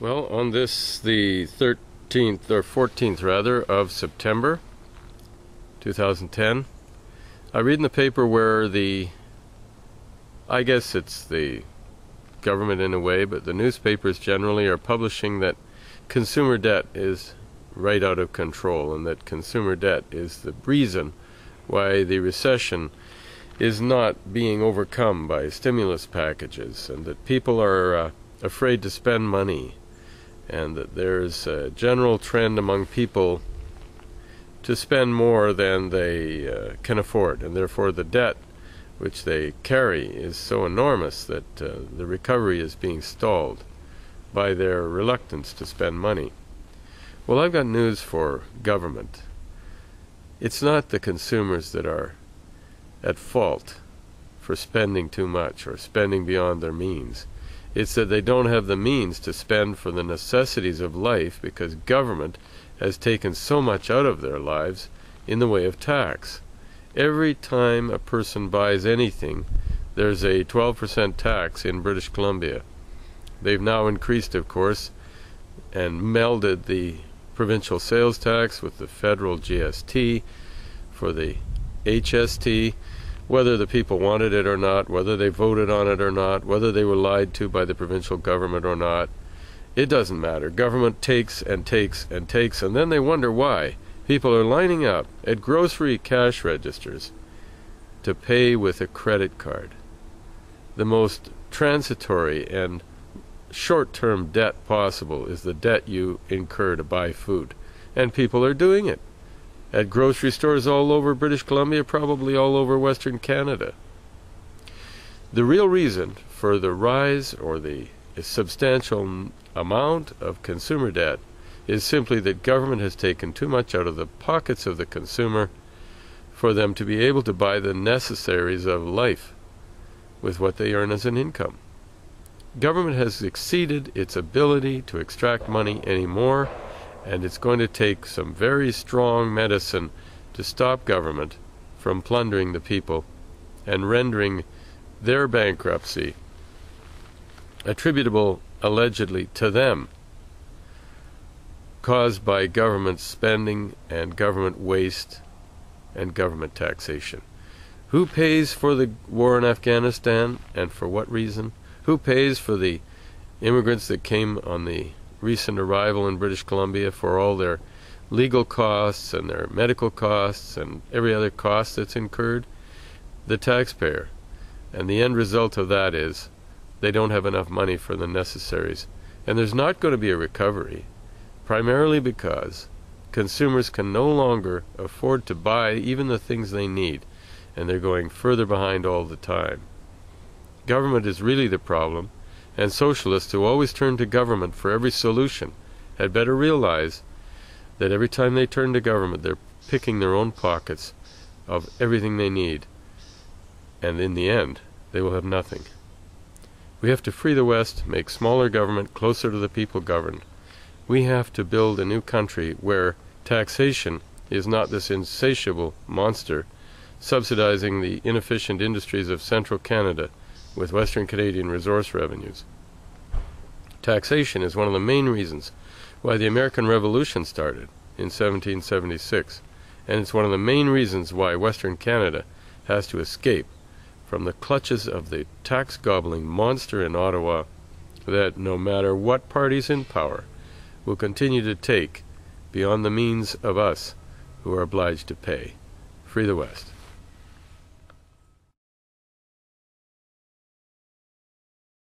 Well, on this, the 13th or 14th rather of September 2010, I read in the paper where I guess it's the government in a way, but the newspapers generally are publishing that consumer debt is right out of control, and that consumer debt is the reason why the recession is not being overcome by stimulus packages, and that people are afraid to spend money, and that there's a general trend among people to spend more than they can afford, and therefore the debt which they carry is so enormous that the recovery is being stalled by their reluctance to spend money. Well, I've got news for government. It's not the consumers that are at fault for spending too much or spending beyond their means. It's that they don't have the means to spend for the necessities of life because government has taken so much out of their lives in the way of tax. Every time a person buys anything, there's a 12% tax in British Columbia. They've now increased, of course, and melded the provincial sales tax with the federal GST for the HST. Whether the people wanted it or not, whether they voted on it or not, whether they were lied to by the provincial government or not, it doesn't matter. Government takes and takes and takes, and then they wonder why people are lining up at grocery cash registers to pay with a credit card. The most transitory and short-term debt possible is the debt you incur to buy food, and people are doing it at grocery stores all over British Columbia, probably all over Western Canada. The real reason for the rise or the substantial amount of consumer debt is simply that government has taken too much out of the pockets of the consumer for them to be able to buy the necessaries of life with what they earn as an income. Government has exceeded its ability to extract money anymore, and it's going to take some very strong medicine to stop government from plundering the people and rendering their bankruptcy attributable allegedly to them, caused by government spending and government waste and government taxation. Who pays for the war in Afghanistan, and for what reason? Who pays for the immigrants that came on the recent arrival in British Columbia, for all their legal costs and their medical costs and every other cost that's incurred? The taxpayer. And the end result of that is they don't have enough money for the necessaries. And there's not going to be a recovery, primarily because consumers can no longer afford to buy even the things they need, and they're going further behind all the time. Government is really the problem, and socialists who always turn to government for every solution had better realize that every time they turn to government, they're picking their own pockets of everything they need, and in the end, they will have nothing. We have to free the West, make smaller government closer to the people governed. We have to build a new country where taxation is not this insatiable monster subsidizing the inefficient industries of central Canada with Western Canadian resource revenues. Taxation is one of the main reasons why the American Revolution started in 1776, and it's one of the main reasons why Western Canada has to escape from the clutches of the tax-gobbling monster in Ottawa that, no matter what party's in power, will continue to take beyond the means of us who are obliged to pay. Free the West.